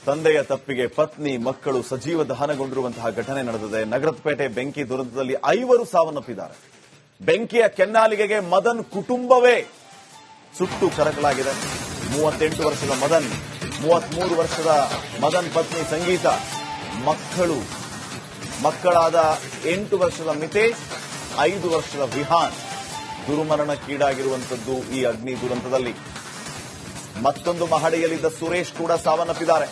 ತಂದೆಯ ತಪ್ಪಿಗೆ ಪತ್ನಿ ಮಕ್ಕಳು ಸಜೀವ ದಹನಗೊಂಡಿರುವಂತಹ ಘಟನೆ ನಡೆದಿದೆ. ನಗರಪೇಟೆ ಬೆಂಕಿ ದುರಂತದಲ್ಲಿ 5 ಸಾವನ್ನಪ್ಪಿದ್ದಾರೆ. ಬೆಂಕಿಯ ಕೆನ್ನಾಲಿಗೆಗೆ ಮದನ್ ಕುಟುಂಬವೇ ಸುಟ್ಟು ಕರಕಲಾಗಿದೆ. 38 ವರ್ಷದ ಮದನ್, 33 ವರ್ಷದ ಮದನ್ ಪತ್ನಿ ಸಂಗೀತ, ಮಕ್ಕಳಾದ 8 ವರ್ಷದ ಮಿತೇಶ್, 5 ವರ್ಷದ ವಿಹಾನ್ ದುರ್ಮರಣಕ್ಕೀಡಾಗಿರುವಂತದ್ದು ಈ ಅಗ್ನಿ ದುರಂತದಲ್ಲಿ. ಮತ್ತೊಂದು ಮಹಡಿಯಲ್ಲಿದ್ದ ಸುರೇಶ್ ಕೂಡ ಸಾವನ್ನಪ್ಪಿದ್ದಾರೆ.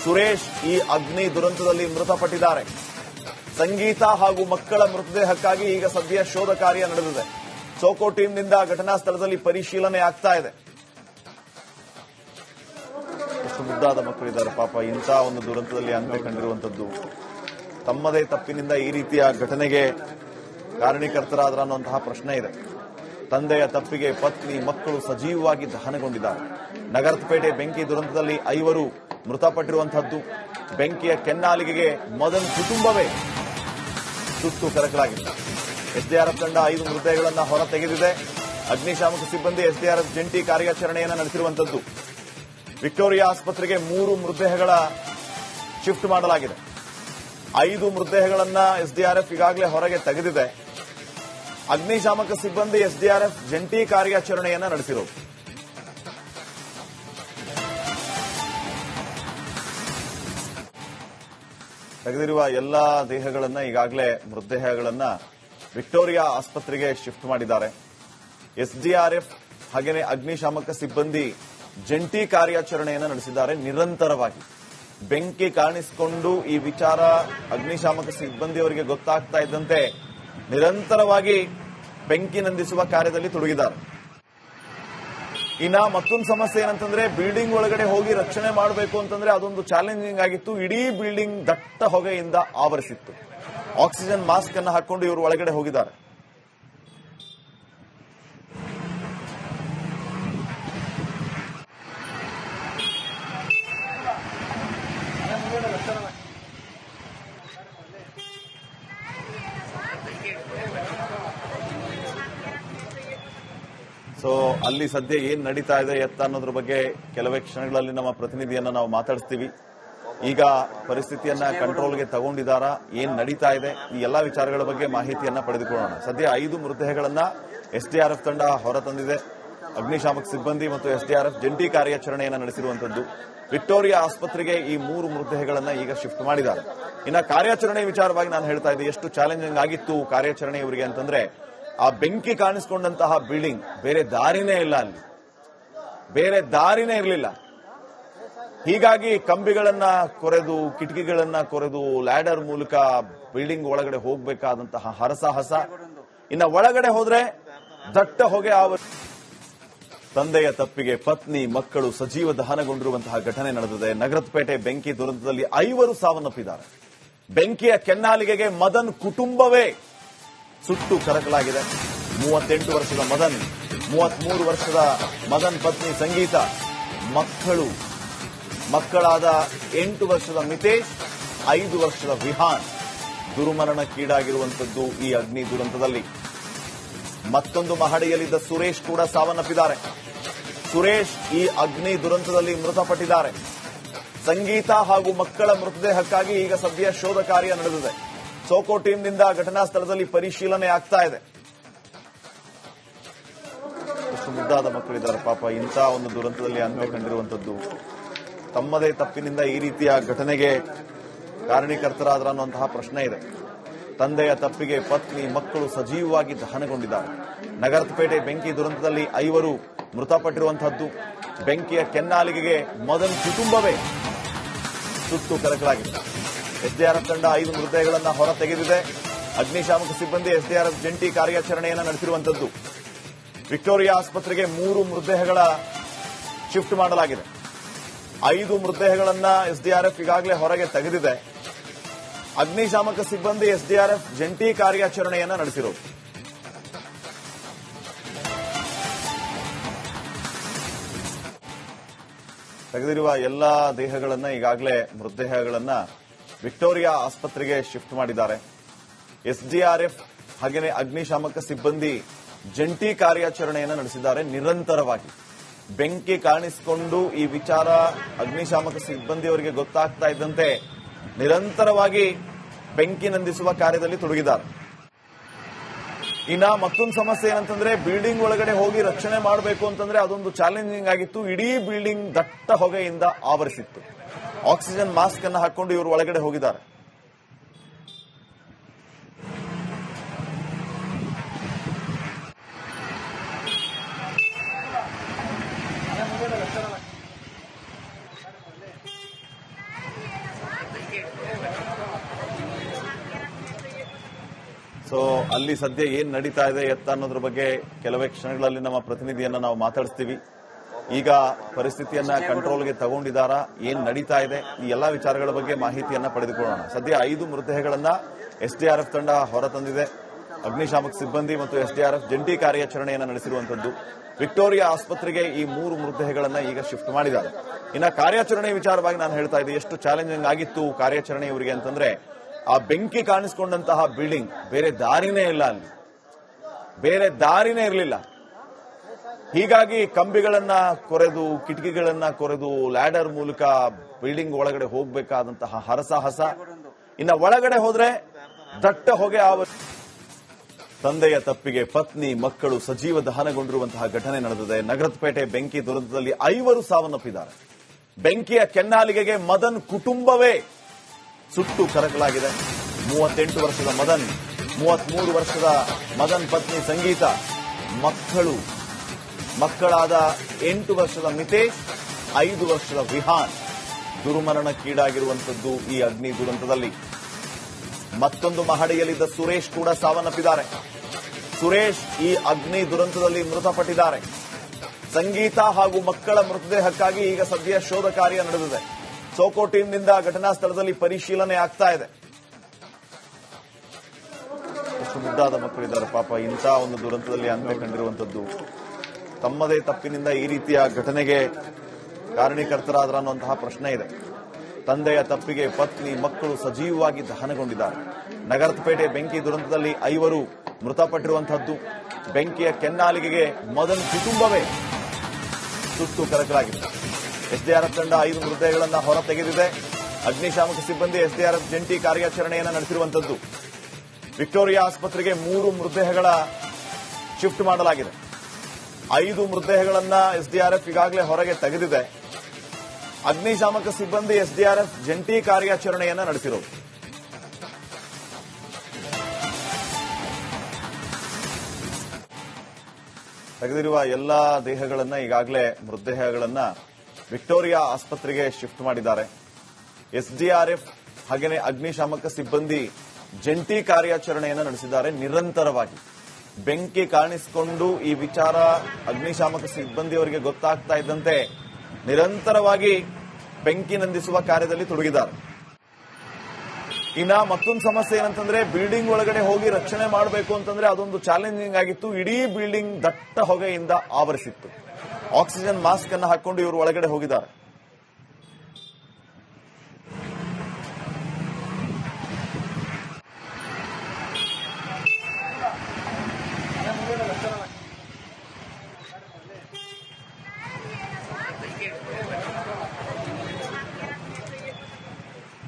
ಸುರೇಶ್ ಈ ಅಗ್ನಿ ದುರಂತದಲ್ಲಿ ಮೃತಪಟ್ಟಿದ್ದಾರೆ. ಸಂಗೀತ ಹಾಗೂ ಮಕ್ಕಳ ಮೃತದೇಹಕ್ಕಾಗಿ ಈಗ ಸದ್ಯ ಶೋಧ ಕಾರ್ಯ ನಡೆದಿದೆ. ಸೋಕೋ ಟೀಮ್ನಿಂದ ಘಟನಾ ಸ್ಥಳದಲ್ಲಿ ಪರಿಶೀಲನೆ ಆಗ್ತಾ ಇದೆ. ಎಷ್ಟು ಮುದ್ದಾದ ಮಕ್ಕಳಿದ್ದಾರೆ ಪಾಪ. ಇಂಥ ಒಂದು ದುರಂತದಲ್ಲಿ ಅಂತ್ಯ ಕಂಡಿರುವಂತದ್ದು ತಮ್ಮದೇ ತಪ್ಪಿನಿಂದ ಈ ರೀತಿಯ ಘಟನೆಗೆ ಕಾರಣೀಕರ್ತರಾದ್ರ ಅನ್ನುವಂತಹ ಪ್ರಶ್ನೆ ಇದೆ. ತಂದೆಯ ತಪ್ಪಿಗೆ ಪತ್ನಿ ಮಕ್ಕಳು ಸಜೀವವಾಗಿ ದಹನಗೊಂಡಿದ್ದಾರೆ. ನಗರಪೇಟೆ ಬೆಂಕಿ ದುರಂತದಲ್ಲಿ 5 ಮೃತಪಟ್ಟಿರುವಂತಹದ್ದು. ಬೆಂಕಿಯ ಕೆನ್ನಾಲಿಗೆಗೆ ಮದನ್ ಕುಟುಂಬವೇ ಸುಟ್ಟು ಕರಕಲಾಗಿದೆ. ಎಸ್ಡಿಆರ್ಎಫ್ ತಂಡ 5 ಮೃತದೇಹಗಳನ್ನು ಹೊರ ತೆಗೆದಿದೆ. ಅಗ್ನಿಶಾಮಕ ಸಿಬ್ಬಂದಿ ಎಸ್ಡಿಆರ್ಎಫ್ ಜಂಟಿ ಕಾರ್ಯಾಚರಣೆಯನ್ನು ನಡೆಸಿರುವಂತದ್ದು. ವಿಕ್ಟೋರಿಯಾ ಆಸ್ಪತ್ರೆಗೆ 3 ಮೃತದೇಹಗಳ ಶಿಫ್ಟ್ ಮಾಡಲಾಗಿದೆ. 5 ಮೃತದೇಹಗಳನ್ನು ಎಸ್ಡಿಆರ್ಎಫ್ ಈಗಾಗಲೇ ಹೊರಗೆ ತೆಗೆದಿದೆ. ಅಗ್ನಿಶಾಮಕ ಸಿಬ್ಬಂದಿ ಎಸ್ಡಿಆರ್ಎಫ್ ಜಂಟಿ ಕಾರ್ಯಾಚರಣೆಯನ್ನು ನಡೆಸಿರೋದು. ತೆಗೆದಿರುವ ಎಲ್ಲಾ ದೇಹಗಳನ್ನ ಈಗಾಗಲೇ ಮೃತದೇಹಗಳನ್ನ ವಿಕ್ಟೋರಿಯಾ ಆಸ್ಪತ್ರೆಗೆ ಶಿಫ್ಟ್ ಮಾಡಿದ್ದಾರೆ. ಎಸ್ಡಿಆರ್ಎಫ್ ಹಾಗೆಯೇ ಅಗ್ನಿಶಾಮಕ ಸಿಬ್ಬಂದಿ ಜಂಟಿ ಕಾರ್ಯಾಚರಣೆಯನ್ನು ನಡೆಸಿದ್ದಾರೆ. ನಿರಂತರವಾಗಿ ಬೆಂಕಿ ಕಾಣಿಸಿಕೊಂಡು ಈ ವಿಚಾರ ಅಗ್ನಿಶಾಮಕ ಸಿಬ್ಬಂದಿಯವರಿಗೆ ಗೊತ್ತಾಗ್ತಾ ಇದ್ದಂತೆ ನಿರಂತರವಾಗಿ ಬೆಂಕಿ ನಂದಿಸುವ ಕಾರ್ಯದಲ್ಲಿ ತೊಡಗಿದ್ದಾರೆ. ಇನ್ನ ಮತ್ತೊಂದು ಸಮಸ್ಯೆ ಏನಂತಂದ್ರೆ, ಬಿಲ್ಡಿಂಗ್ ಒಳಗಡೆ ಹೋಗಿ ರಕ್ಷಣೆ ಮಾಡಬೇಕು ಅಂತಂದ್ರೆ ಅದೊಂದು ಚಾಲೆಂಜಿಂಗ್ ಆಗಿತ್ತು. ಇಡೀ ಬಿಲ್ಡಿಂಗ್ ದಟ್ಟ ಹೊಗೆಯಿಂದ ಆವರಿಸಿತ್ತು. ಆಕ್ಸಿಜನ್ ಮಾಸ್ಕ್ ಅನ್ನು ಹಾಕೊಂಡು ಇವರು ಒಳಗಡೆ ಹೋಗಿದ್ದಾರೆ. ಸೊ ಅಲ್ಲಿ ಸದ್ಯ ಏನ್ ನಡೀತಾ ಇದೆ ಎತ್ತ ಅನ್ನೋದ್ರ ಬಗ್ಗೆ ಕೆಲವೇ ಕ್ಷಣಗಳಲ್ಲಿ ನಮ್ಮ ಪ್ರತಿನಿಧಿಯನ್ನ ನಾವು ಮಾತಾಡಿಸ್ತೀವಿ. ಈಗ ಪರಿಸ್ಥಿತಿಯನ್ನ ಕಂಟ್ರೋಲ್ಗೆ ತಗೊಂಡಿದ್ದಾರಾ, ಏನ್ ನಡೀತಾ ಇದೆ, ಈ ಎಲ್ಲಾ ವಿಚಾರಗಳ ಬಗ್ಗೆ ಮಾಹಿತಿಯನ್ನ ಪಡೆದುಕೊಳ್ಳೋಣ. ಸದ್ಯ 5 ಮೃತದೇಹಗಳನ್ನ ಎಸ್ಡಿಆರ್ಎಫ್ ತಂಡ ಹೊರತಂದಿದೆ. ಅಗ್ನಿಶಾಮಕ ಸಿಬ್ಬಂದಿ ಮತ್ತು ಎಸ್ಡಿಆರ್ಎಫ್ ಜಂಟಿ ಕಾರ್ಯಾಚರಣೆಯನ್ನು ನಡೆಸಿರುವಂತದ್ದು. ವಿಕ್ಟೋರಿಯಾ ಆಸ್ಪತ್ರೆಗೆ ಈ 3 ಮೃತದೇಹಗಳನ್ನ ಈಗ ಶಿಫ್ಟ್ ಮಾಡಿದ್ದಾರೆ. ಇನ್ನ ಕಾರ್ಯಾಚರಣೆ ವಿಚಾರವಾಗಿ ನಾನು ಹೇಳ್ತಾ ಇದ್ದೆ, ಎಷ್ಟು ಚಾಲೆಂಜಿಂಗ್ ಆಗಿತ್ತು ಕಾರ್ಯಾಚರಣೆ ಇವರಿಗೆ ಅಂತಂದ್ರೆ, ಆ ಬೆಂಕಿ ಕಾಣಿಸಿಕೊಂಡಂತಹ ಬಿಲ್ಡಿಂಗ್ ಬೇರೆ ದಾರಿನೇ ಇಲ್ಲ, ಅಲ್ಲಿ ಬೇರೆ ದಾರಿನೇ ಇರಲಿಲ್ಲ. ಹೀಗಾಗಿ ಕಂಬಿಗಳನ್ನ ಕೊರೆದು, ಕಿಟಕಿಗಳನ್ನ ಕೊರೆದು, ಲ್ಯಾಡರ್ ಮೂಲಕ ಬಿಲ್ಡಿಂಗ್ ಒಳಗಡೆ ಹೋಗಬೇಕಾದಂತಹ ಹರಸಾಹಸ. ಇನ್ನ ಒಳಗಡೆ ಹೋದ್ರೆ ದಟ್ಟ ಹೊಗೆ ತಂದೆಯ ತಪ್ಪಿಗೆ ಪತ್ನಿ ಮಕ್ಕಳು ಸಜೀವ ದಹನಗೊಂಡಿರುವಂತಹ ಘಟನೆ ನಡೆದಿದೆ. ನಗರಪೇಟೆ ಬೆಂಕಿ ದುರಂತದಲ್ಲಿ 5 ಸಾವನ್ನಪ್ಪಿದ್ದಾರೆ. ಬೆಂಕಿಯ ಕೆನ್ನಾಲಿಗೆಗೆ ಮದನ್ ಕುಟುಂಬವೇ ಸುಟ್ಟು ಕರಕಲಾಗಿದೆ. 38 ವರ್ಷದ ಮದನ್, 33 ವರ್ಷದ ಮದನ್ ಪತ್ನಿ ಸಂಗೀತ, ಮಕ್ಕಳಾದ 8 ವರ್ಷದ ಮಿತೇಶ್, 5 ವರ್ಷದ ವಿಹಾನ್ ದುರ್ಮರಣಕ್ಕೀಡಾಗಿರುವಂತದ್ದು ಈ ಅಗ್ನಿ ದುರಂತದಲ್ಲಿ. ಮತ್ತೊಂದು ಮಹಡಿಯಲ್ಲಿದ್ದ ಸುರೇಶ್ ಕೂಡ ಸಾವನ್ನಪ್ಪಿದ್ದಾರೆ. ಸುರೇಶ್ ಈ ಅಗ್ನಿ ದುರಂತದಲ್ಲಿ ಮೃತಪಟ್ಟಿದ್ದಾರೆ. ಸಂಗೀತ ಹಾಗೂ ಮಕ್ಕಳ ಮೃತದೇಹಕ್ಕಾಗಿ ಈಗ ಸದ್ಯ ಶೋಧ ಕಾರ್ಯ ನಡೆದಿದೆ. ಸೋಕೋ ಟೀಮ್ನಿಂದ ಘಟನಾ ಸ್ಥಳದಲ್ಲಿ ಪರಿಶೀಲನೆ ಆಗ್ತಾ ಇದೆ. ಎಷ್ಟು ಮುದ್ದಾದ ಮಕ್ಕಳಿದ್ದಾರೆ ಪಾಪ. ಇಂಥ ಒಂದು ದುರಂತದಲ್ಲಿ ಅಂತ್ಯ ಕಂಡಿರುವಂತದ್ದು ತಮ್ಮದೇ ತಪ್ಪಿನಿಂದ ಈ ರೀತಿಯ ಘಟನೆಗೆ ಕಾರಣೀಕರ್ತರಾದ್ರ ಅನ್ನುವಂತಹ ಪ್ರಶ್ನೆ ಇದೆ. ತಂದೆಯ ತಪ್ಪಿಗೆ ಪತ್ನಿ ಮಕ್ಕಳು ಸಜೀವವಾಗಿ ದಹನಗೊಂಡಿದ್ದಾರೆ. ನಗರಪೇಟೆ ಬೆಂಕಿ ದುರಂತದಲ್ಲಿ 5 ಮೃತಪಟ್ಟಿರುವಂತಹದ್ದು. ಬೆಂಕಿಯ ಕೆನ್ನಾಲಿಗೆಗೆ ಮದನ್ ಕುಟುಂಬವೇ ಸುಟ್ಟು ಕರಕಲಾಗಿದೆ. ಎಸ್ಡಿಆರ್ಎಫ್ ತಂಡ 5 ಮೃತದೇಹಗಳನ್ನು ಹೊರ ತೆಗೆದಿದೆ. ಅಗ್ನಿಶಾಮಕ ಸಿಬ್ಬಂದಿ ಎಸ್ಡಿಆರ್ಎಫ್ ಜಂಟಿ ಕಾರ್ಯಾಚರಣೆಯನ್ನು ನಡೆಸಿರುವಂತದ್ದು. ವಿಕ್ಟೋರಿಯಾ ಆಸ್ಪತ್ರೆಗೆ 3 ಮೃತದೇಹಗಳ ಶಿಫ್ಟ್ ಮಾಡಲಾಗಿದೆ. 5 ಮೃತದೇಹಗಳನ್ನ ಎಸ್ಡಿಆರ್ಎಫ್ ಈಗಾಗಲೇ ಹೊರಗೆ ತೆಗೆದಿದೆ. ಅಗ್ನಿಶಾಮಕ ಸಿಬ್ಬಂದಿ ಎಸ್ಡಿಆರ್ಎಫ್ ಜಂಟಿ ಕಾರ್ಯಾಚರಣೆಯನ್ನು ನಡೆಸಿರೋದು. ತೆಗೆದಿರುವ ಎಲ್ಲಾ ದೇಹಗಳನ್ನ ಈಗಾಗಲೇ ಮೃತದೇಹಗಳನ್ನ ವಿಕ್ಟೋರಿಯಾ ಆಸ್ಪತ್ರೆಗೆ ಶಿಫ್ಟ್ ಮಾಡಿದ್ದಾರೆ. ಎಸ್ಡಿಆರ್ಎಫ್ ಹಾಗೆಯೇ ಅಗ್ನಿಶಾಮಕ ಸಿಬ್ಬಂದಿ ಜಂಟಿ ಕಾರ್ಯಾಚರಣೆಯನ್ನು ನಡೆಸಿದ್ದಾರೆ. ನಿರಂತರವಾಗಿ ಬೆಂಕಿ ಕಾಣಿಸಿಕೊಂಡು ಈ ವಿಚಾರ ಅಗ್ನಿಶಾಮಕ ಸಿಬ್ಬಂದಿಯವರಿಗೆ ಗೊತ್ತಾಗ್ತಾ ಇದ್ದಂತೆ ನಿರಂತರವಾಗಿ ಬೆಂಕಿ ನಂದಿಸುವ ಕಾರ್ಯದಲ್ಲಿ ತೊಡಗಿದ್ದಾರೆ. ಇನ್ನ ಮತ್ತೊಂದು ಸಮಸ್ಯೆ ಏನಂತಂದ್ರೆ ಬಿಲ್ಡಿಂಗ್ ಒಳಗಡೆ ಹೋಗಿ ರಕ್ಷಣೆ ಮಾಡಬೇಕು ಅಂತಂದ್ರೆ ಅದೊಂದು ಚಾಲೆಂಜಿಂಗ್ ಆಗಿತ್ತು. ಇಡೀ ಬಿಲ್ಡಿಂಗ್ ದಟ್ಟ ಹೊಗೆಯಿಂದ ಆವರಿಸಿತ್ತು. ಆಕ್ಸಿಜನ್ ಮಾಸ್ಕ್ ಅನ್ನು ಹಾಕೊಂಡು ಇವರು ಒಳಗಡೆ ಹೋಗಿದ್ದಾರೆ. ಸೊ ಅಲ್ಲಿ ಸದ್ಯ ಏನ್ ನಡೀತಾ ಇದೆ ಎತ್ತ ಅನ್ನೋದ್ರ ಬಗ್ಗೆ ಕೆಲವೇ ಕ್ಷಣಗಳಲ್ಲಿ ನಮ್ಮ ಪ್ರತಿನಿಧಿಯನ್ನ ನಾವು ಮಾತಾಡಿಸ್ತೀವಿ. ಈಗ ಪರಿಸ್ಥಿತಿಯನ್ನ ಕಂಟ್ರೋಲ್ಗೆ ತಗೊಂಡಿದ್ದಾರಾ, ಏನ್ ನಡೀತಾ ಇದೆ, ಈ ಎಲ್ಲಾ ವಿಚಾರಗಳ ಬಗ್ಗೆ ಮಾಹಿತಿಯನ್ನ ಪಡೆದುಕೊಳ್ಳೋಣ. ಸದ್ಯ 5 ಮೃತದೇಹಗಳನ್ನ ಎಸ್ಡಿಆರ್ಎಫ್ ತಂಡ ಹೊರತಂದಿದೆ. ಅಗ್ನಿಶಾಮಕ ಸಿಬ್ಬಂದಿ ಮತ್ತು ಎಸ್ಡಿಆರ್ಎಫ್ ಜಂಟಿ ಕಾರ್ಯಾಚರಣೆಯನ್ನು ನಡೆಸಿರುವಂತದ್ದು. ವಿಕ್ಟೋರಿಯಾ ಆಸ್ಪತ್ರೆಗೆ ಈ 3 ಮೃತದೇಹಗಳನ್ನ ಈಗ ಶಿಫ್ಟ್ ಮಾಡಿದ್ದಾರೆ. ಇನ್ನ ಕಾರ್ಯಾಚರಣೆ ವಿಚಾರವಾಗಿ ನಾನು ಹೇಳ್ತಾ ಇದ್ದೆ, ಎಷ್ಟು ಚಾಲೆಂಜಿಂಗ್ ಆಗಿತ್ತು ಕಾರ್ಯಾಚರಣೆ ಇವರಿಗೆ ಅಂತಂದ್ರೆ, ಆ ಬೆಂಕಿ ಕಾಣಿಸಿಕೊಂಡಂತಹ ಬಿಲ್ಡಿಂಗ್ ಬೇರೆ ದಾರಿನೇ ಇಲ್ಲ, ಅಲ್ಲಿ ಬೇರೆ ದಾರಿನೇ ಇರಲಿಲ್ಲ. ಹೀಗಾಗಿ ಕಂಬಿಗಳನ್ನ ಕೊರೆದು, ಕಿಟಕಿಗಳನ್ನ ಕೊರೆದು, ಲ್ಯಾಡರ್ ಮೂಲಕ ಬಿಲ್ಡಿಂಗ್ ಒಳಗಡೆ ಹೋಗಬೇಕಾದಂತಹ ಹರಸಾಹಸ. ಇನ್ನ ಒಳಗಡೆ ಹೋದ್ರೆ ದಟ್ಟ ಹೊಗೆ ತಂದೆಯ ತಪ್ಪಿಗೆ ಪತ್ನಿ ಮಕ್ಕಳು ಸಜೀವ ದಹನಗೊಂಡಿರುವಂತಹ ಘಟನೆ ನಡೆದಿದೆ. ನಗರಪೇಟೆ ಬೆಂಕಿ ದುರಂತದಲ್ಲಿ 5 ಸಾವನ್ನಪ್ಪಿದ್ದಾರೆ. ಬೆಂಕಿಯ ಕೆನ್ನಾಲಿಗೆಗೆ ಮದನ್ ಕುಟುಂಬವೇ ಸುಟ್ಟು ಕರಕಲಾಗಿದೆ. 38 ವರ್ಷದ ಮದನ್, 33 ವರ್ಷದ ಮದನ್ ಪತ್ನಿ ಸಂಗೀತ, ಮಕ್ಕಳಾದ 8 ವರ್ಷದ ಮಿತೇಶ್, 5 ವರ್ಷದ ವಿಹಾನ್ ದುರ್ಮರಣಕ್ಕೀಡಾಗಿರುವಂತದ್ದು ಈ ಅಗ್ನಿ ದುರಂತದಲ್ಲಿ. ಮತ್ತೊಂದು ಮಹಡಿಯಲ್ಲಿದ್ದ ಸುರೇಶ್ ಕೂಡ ಸಾವನ್ನಪ್ಪಿದ್ದಾರೆ. ಸುರೇಶ್ ಈ ಅಗ್ನಿ ದುರಂತದಲ್ಲಿ ಮೃತಪಟ್ಟಿದ್ದಾರೆ. ಸಂಗೀತ ಹಾಗೂ ಮಕ್ಕಳ ಮೃತದೇಹಕ್ಕಾಗಿ ಈಗ ಸದ್ಯ ಶೋಧ ಕಾರ್ಯ ನಡೆದಿದೆ. ಸೋಕೋ ಟೀಮ್ನಿಂದ ಘಟನಾ ಸ್ಥಳದಲ್ಲಿ ಪರಿಶೀಲನೆ ಆಗ್ತಾ ಇದೆ. ಎಷ್ಟು ಮುದ್ದಾದ ಮಕ್ಕಳಿದ್ದಾರೆ ಪಾಪ, ಇಂಥ ಒಂದು ದುರಂತದಲ್ಲಿ ಅಂತ್ಯ ಕಂಡಿರುವಂತದ್ದು. ತಮ್ಮದೇ ತಪ್ಪಿನಿಂದ ಈ ರೀತಿಯ ಘಟನೆಗೆ ಕಾರಣೀಕರ್ತರಾದ್ರ ಅನ್ನುವಂತಹ ಪ್ರಶ್ನೆ ಇದೆ. ತಂದೆಯ ತಪ್ಪಿಗೆ ಪತ್ನಿ ಮಕ್ಕಳು ಸಜೀವವಾಗಿ ದಹನಗೊಂಡಿದ್ದಾರೆ. ನಗರಪೇಟೆ ಬೆಂಕಿ ದುರಂತದಲ್ಲಿ 5 ಮೃತಪಟ್ಟಿರುವಂತಹದ್ದು. ಬೆಂಕಿಯ ಕೆನ್ನಾಲಿಗೆಗೆ ಮದನ್ ಕುಟುಂಬವೇ ಸುಟ್ಟು ಕರಕಲಾಗಿದೆ. ಎಸ್ಡಿಆರ್ಎಫ್ ತಂಡ 5 ಮೃತದೇಹಗಳನ್ನು ಹೊರ ತೆಗೆದಿದೆ. ಅಗ್ನಿಶಾಮಕ ಸಿಬ್ಬಂದಿ ಎಸ್ಡಿಆರ್ಎಫ್ ಜಂಟಿ ಕಾರ್ಯಾಚರಣೆಯನ್ನು ನಡೆಸಿರುವಂತದ್ದು. ವಿಕ್ಟೋರಿಯಾ ಆಸ್ಪತ್ರೆಗೆ 3 ಮೃತದೇಹಗಳ ಶಿಫ್ಟ್ ಮಾಡಲಾಗಿದೆ. 5 ಮೃತದೇಹಗಳನ್ನು ಎಸ್ಡಿಆರ್ಎಫ್ ಈಗಾಗಲೇ ಹೊರಗೆ ತೆಗೆದಿದೆ. ಅಗ್ನಿಶಾಮಕ ಸಿಬ್ಬಂದಿ ಎಸ್ಡಿಆರ್ಎಫ್ ಜಂಟಿ ಕಾರ್ಯಾಚರಣೆಯನ್ನು ನಡೆಸಿರೋದು. ತೆಗೆದಿರುವ ಎಲ್ಲಾ ದೇಹಗಳನ್ನ ಈಗಾಗಲೇ ಮೃತದೇಹಗಳನ್ನ ವಿಕ್ಟೋರಿಯಾ ಆಸ್ಪತ್ರೆಗೆ ಶಿಫ್ಟ್ ಮಾಡಿದ್ದಾರೆ. ಎಸ್ಡಿಆರ್ಎಫ್ ಹಾಗೆಯೇ ಅಗ್ನಿಶಾಮಕ ಸಿಬ್ಬಂದಿ ಜಂಟಿ ಕಾರ್ಯಾಚರಣೆಯನ್ನು ನಡೆಸಿದ್ದಾರೆ. ನಿರಂತರವಾಗಿ ಬೆಂಕಿ ಕಾಣಿಸಿಕೊಂಡು ಈ ವಿಚಾರ ಅಗ್ನಿಶಾಮಕ ಸಿಬ್ಬಂದಿಯವರಿಗೆ ಗೊತ್ತಾಗ್ತಾ ಇದ್ದಂತೆ ನಿರಂತರವಾಗಿ ಬೆಂಕಿ ನಂದಿಸುವ ಕಾರ್ಯದಲ್ಲಿ ತೊಡಗಿದ್ದಾರೆ. ಇನ್ನ ಮತ್ತೊಂದು ಸಮಸ್ಯೆ ಏನಂತಂದ್ರೆ, ಬಿಲ್ಡಿಂಗ್ ಒಳಗಡೆ ಹೋಗಿ ರಕ್ಷಣೆ ಮಾಡಬೇಕು ಅಂತಂದ್ರೆ ಅದೊಂದು ಚಾಲೆಂಜಿಂಗ್ ಆಗಿತ್ತು. ಇಡೀ ಬಿಲ್ಡಿಂಗ್ ದಟ್ಟ ಹೊಗೆಯಿಂದ ಆವರಿಸಿತ್ತು. ಆಕ್ಸಿಜನ್ ಮಾಸ್ಕ್ ಅನ್ನು ಹಾಕೊಂಡು ಇವರು ಒಳಗಡೆ ಹೋಗಿದ್ದಾರೆ.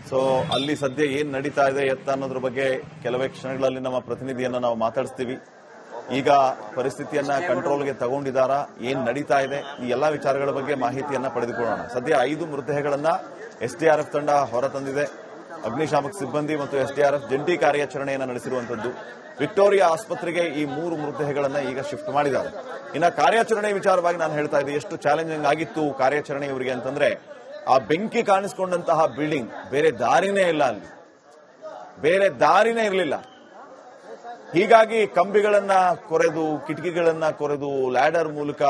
ಸೊ ಅಲ್ಲಿ ಸದ್ಯ ಏನ್ ನಡೀತಾ ಇದೆ ಎತ್ತ ಅನ್ನೋದ್ರ ಬಗ್ಗೆ ಕೆಲವೇ ಕ್ಷಣಗಳಲ್ಲಿ ನಮ್ಮ ಪ್ರತಿನಿಧಿಯನ್ನ ನಾವು ಮಾತಾಡಿಸ್ತೀವಿ. ಈಗ ಪರಿಸ್ಥಿತಿಯನ್ನ ಕಂಟ್ರೋಲ್ಗೆ ತಗೊಂಡಿದ್ದಾರಾ, ಏನ್ ನಡೀತಾ ಇದೆ, ಈ ಎಲ್ಲಾ ವಿಚಾರಗಳ ಬಗ್ಗೆ ಮಾಹಿತಿಯನ್ನ ಪಡೆದುಕೊಳ್ಳೋಣ. ಸದ್ಯ 5 ಮೃತದೇಹಗಳನ್ನ ಎಸ್ಡಿಆರ್ಎಫ್ ತಂಡ ಹೊರತಂದಿದೆ. ಅಗ್ನಿಶಾಮಕ ಸಿಬ್ಬಂದಿ ಮತ್ತು ಎಸ್ಡಿಆರ್ಎಫ್ ಜಂಟಿ ಕಾರ್ಯಾಚರಣೆಯನ್ನು ನಡೆಸಿರುವಂತದ್ದು. ವಿಕ್ಟೋರಿಯಾ ಆಸ್ಪತ್ರೆಗೆ ಈ 3 ಮೃತದೇಹಗಳನ್ನ ಈಗ ಶಿಫ್ಟ್ ಮಾಡಿದ್ದಾರೆ. ಇನ್ನ ಕಾರ್ಯಾಚರಣೆ ವಿಚಾರವಾಗಿ ನಾನು ಹೇಳ್ತಾ ಇದ್ದೆ, ಎಷ್ಟು ಚಾಲೆಂಜಿಂಗ್ ಆಗಿತ್ತು ಕಾರ್ಯಾಚರಣೆ ಇವರಿಗೆ ಅಂತಂದ್ರೆ, ಆ ಬೆಂಕಿ ಕಾಣಿಸಿಕೊಂಡಂತಹ ಬಿಲ್ಡಿಂಗ್ ಬೇರೆ ದಾರಿನೇ ಇಲ್ಲ, ಅಲ್ಲಿ ಬೇರೆ ದಾರಿನೇ ಇರಲಿಲ್ಲ. ಹೀಗಾಗಿ ಕಂಬಿಗಳನ್ನ ಕೊರೆದು, ಕಿಟಕಿಗಳನ್ನ ಕೊರೆದು, ಲ್ಯಾಡರ್ ಮೂಲಕ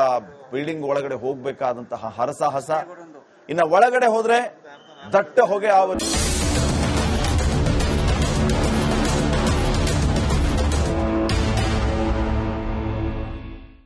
ಬಿಲ್ಡಿಂಗ್ ಒಳಗಡೆ ಹೋಗಬೇಕಾದಂತಹ ಹರಸಾಹಸ. ಇನ್ನ ಒಳಗಡೆ ಹೋದ್ರೆ ದಟ್ಟ ಹೊಗೆ